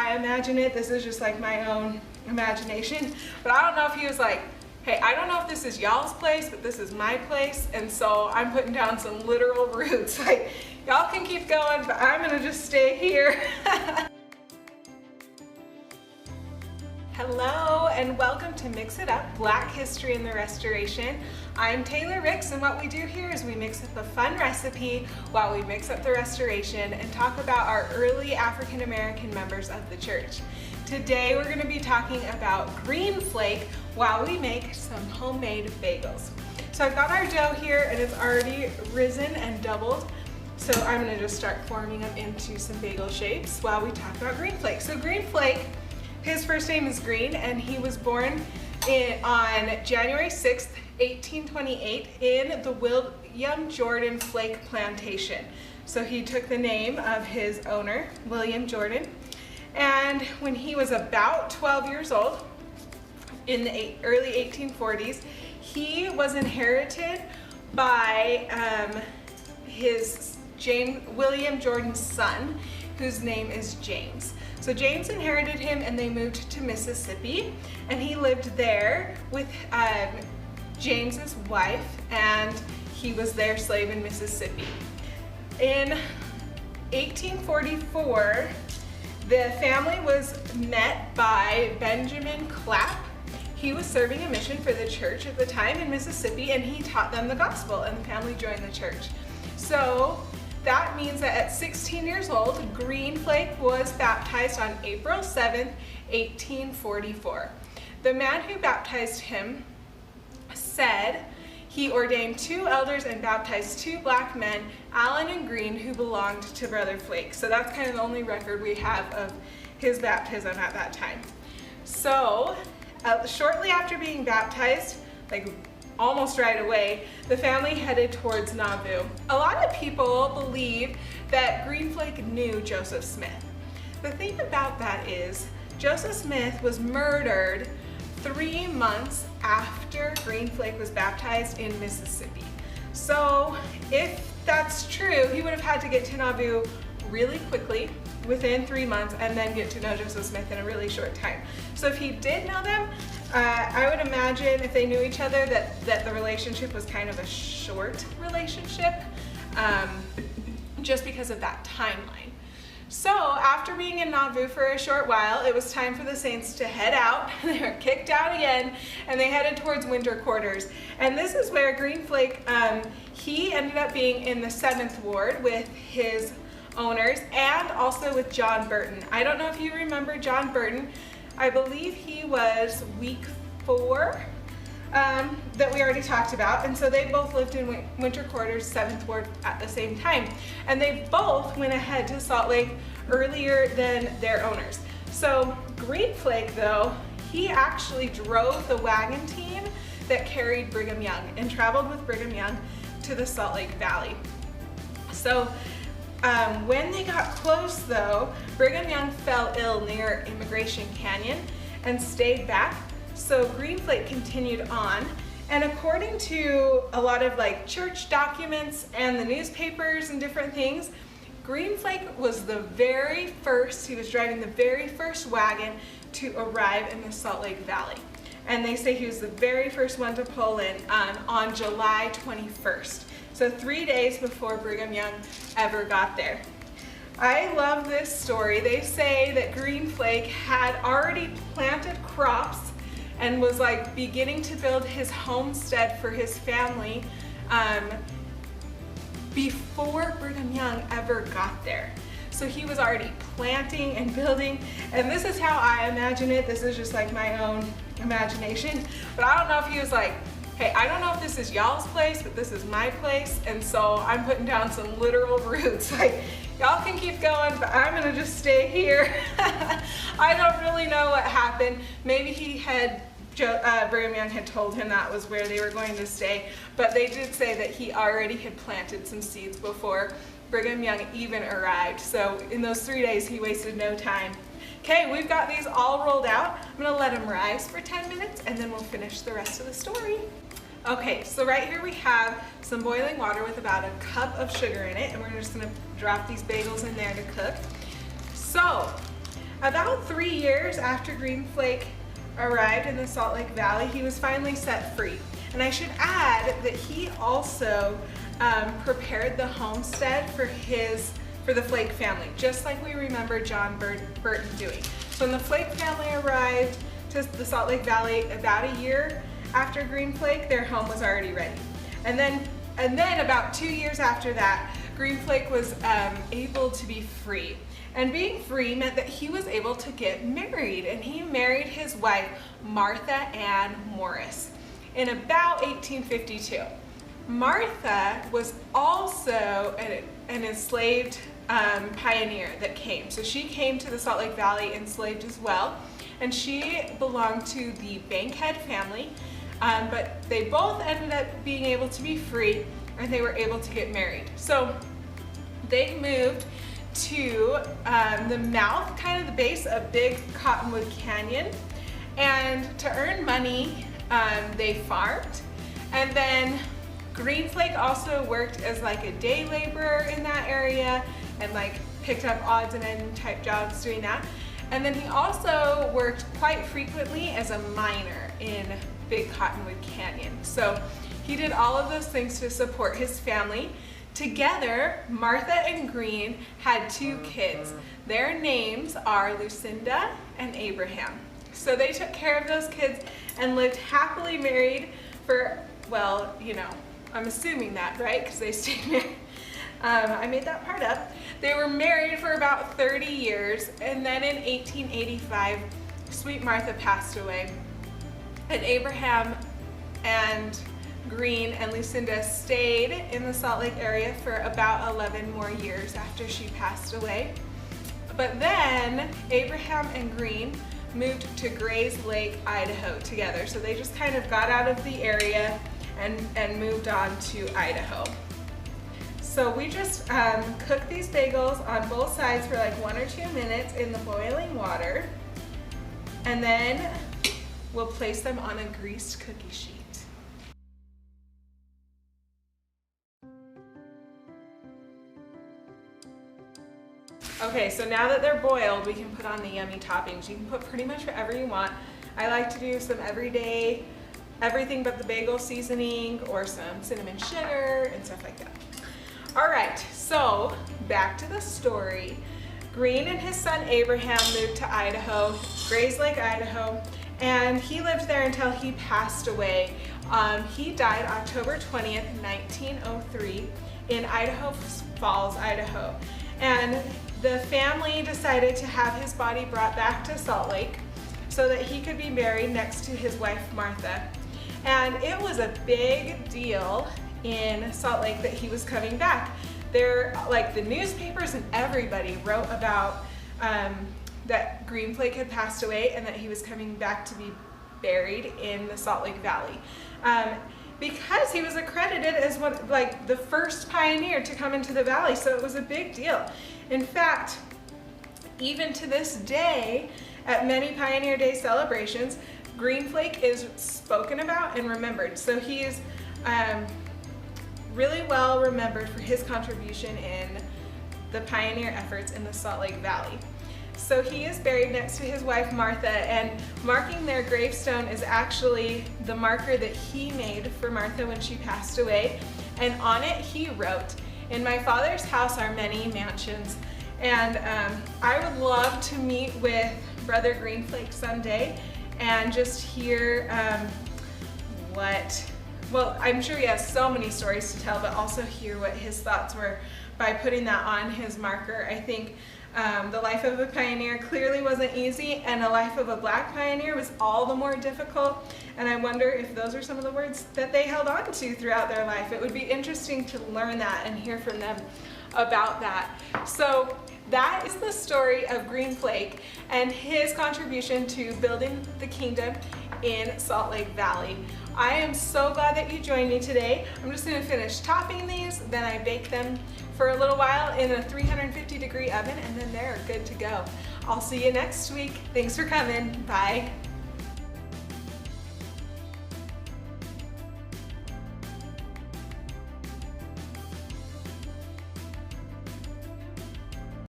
I imagine it. This is just like my own imagination. But I don't know if he was like, hey, I don't know if this is y'all's place, but this is my place. And so I'm putting down some literal roots. Like, y'all can keep going, but I'm gonna just stay here. Hello and welcome to Mix It Up, Black History in the Restoration. I'm Taylor Ricks, and what we do here is we mix up a fun recipe while we mix up the restoration and talk about our early African American members of the church. Today we're going to be talking about green flake while we make some homemade bagels. So I've got our dough here and it's already risen and doubled. So I'm going to just start forming them into some bagel shapes while we talk about green flake. So green flake, his first name is Green, and he was born on January 6th, 1828 in the William Jordan Flake plantation. So he took the name of his owner, William Jordan, and when he was about 12 years old, in the early 1840s, he was inherited by William Jordan's son, whose name is James. So James inherited him and they moved to Mississippi, and he lived there with James's wife, and he was their slave in Mississippi. In 1844, the family was met by Benjamin Clapp. He was serving a mission for the church at the time in Mississippi, and he taught them the gospel, and the family joined the church. So that means that at 16 years old, Green Flake was baptized on April 7th, 1844. The man who baptized him said he ordained 2 elders and baptized 2 black men, Allen and Green, who belonged to Brother Flake. So that's kind of the only record we have of his baptism at that time. So shortly after being baptized, like almost right away, the family headed towards Nauvoo. A lot of people believe that Green Flake knew Joseph Smith. The thing about that is Joseph Smith was murdered 3 months after Green Flake was baptized in Mississippi. So if that's true, he would have had to get to Nauvoo really quickly, within 3 months, and then get to know Joseph Smith in a really short time. So if he did know them, I would imagine if they knew each other that the relationship was kind of a short relationship, just because of that timeline. So after being in Nauvoo for a short while, it was time for the saints to head out. They were kicked out again, and they headed towards winter quarters. And this is where Green Flake, he ended up being in the 7th Ward with his owners and also with John Burton. I don't know if you remember John Burton. I believe he was week 4 that we already talked about, and so they both lived in winter quarters, 7th Ward, at the same time, and they both went ahead to Salt Lake earlier than their owners. So Green Flake, though, he actually drove the wagon team that carried Brigham Young and traveled with Brigham Young to the Salt Lake Valley. So when they got close, though, Brigham Young fell ill near Immigration Canyon and stayed back. So Green Flake continued on, and according to a lot of church documents and the newspapers and different things, Green Flake was he was driving the very first wagon to arrive in the Salt Lake Valley. And they say he was the very first one to pull in on July 21st. So 3 days before Brigham Young ever got there. I love this story. They say that Green Flake had already planted crops and was beginning to build his homestead for his family before Brigham Young ever got there. So he was already planting and building, and this is how I imagine it. This is just my own imagination, but I don't know if he was hey, I don't know if this is y'all's place, but this is my place, and so I'm putting down some literal roots. Y'all can keep going, but I'm gonna just stay here. I don't really know what happened. Maybe Brigham Young had told him that was where they were going to stay, but they did say that he already had planted some seeds before Brigham Young even arrived. So in those 3 days, he wasted no time. Okay, we've got these all rolled out. I'm gonna let them rise for 10 minutes, and then we'll finish the rest of the story. Okay, so right here we have some boiling water with about a cup of sugar in it, and we're just gonna drop these bagels in there to cook. So About 3 years after Green Flake arrived in the Salt Lake Valley, he was finally set free. And I should add that he also prepared the homestead for the Flake family, just like we remember John Burton doing. So when the Flake family arrived to the Salt Lake Valley about a year after Green Flake, their home was already ready. And then about 2 years after that, Green Flake was able to be free. And being free meant that he was able to get married, and he married his wife, Martha Ann Morris, in about 1852. Martha was also an enslaved pioneer that came. So she came to the Salt Lake Valley enslaved as well, and she belonged to the Bankhead family, but they both ended up being able to be free, and they were able to get married. So they moved to the mouth, kind of the base of Big Cottonwood Canyon, and to earn money, they farmed. And then Green Flake also worked as like a day laborer in that area and like picked up odds and ends type jobs doing that. And then he also worked quite frequently as a miner in Big Cottonwood Canyon. So he did all of those things to support his family. Together, Martha and Green had 2 kids. Their names are Lucinda and Abraham. So they took care of those kids and lived happily married for, well, you know, I'm assuming that, right? Because they stayed married. I made that part up. They were married for about 30 years, and then in 1885, sweet Martha passed away, and Abraham and Green and Lucinda stayed in the Salt Lake area for about 11 more years after she passed away. But then Abraham and Green moved to Grays Lake, Idaho together. So they just kind of got out of the area and moved on to Idaho. So we just cook these bagels on both sides for like 1 or 2 minutes in the boiling water. And then we'll place them on a greased cookie sheet. Okay, so now that they're boiled, we can put on the yummy toppings. You can put pretty much whatever you want. I like to do some everyday, everything but the bagel seasoning, or some cinnamon sugar and stuff like that. All right, so back to the story. Green and his son Abraham moved to Idaho, Grays Lake, Idaho, and he lived there until he passed away. He died October 20th, 1903 in Idaho Falls, Idaho. And the family decided to have his body brought back to Salt Lake so that he could be buried next to his wife Martha. And it was a big deal in Salt Lake that he was coming back. Like the newspapers and everybody wrote about that Green Flake had passed away and that he was coming back to be buried in the Salt Lake Valley. Because he was accredited as the first pioneer to come into the valley, so it was a big deal. In fact, even to this day, at many Pioneer Day celebrations, Green Flake is spoken about and remembered. So he is really well remembered for his contribution in the pioneer efforts in the Salt Lake Valley. So he is buried next to his wife Martha, and marking their gravestone is actually the marker that he made for Martha when she passed away. And on it he wrote, "In my Father's house are many mansions." And I would love to meet with Brother Green Flake someday and just hear well, I'm sure he has so many stories to tell, but also hear what his thoughts were by putting that on his marker. I think the life of a pioneer clearly wasn't easy, and the life of a black pioneer was all the more difficult. And I wonder if those are some of the words that they held on to throughout their life. It would be interesting to learn that and hear from them about that. So that is the story of Green Flake and his contribution to building the kingdom in Salt Lake Valley. I am so glad that you joined me today. I'm just going to finish topping these, then I bake them for a little while in a 350-degree oven, and then they're good to go. I'll see you next week. Thanks for coming. Bye.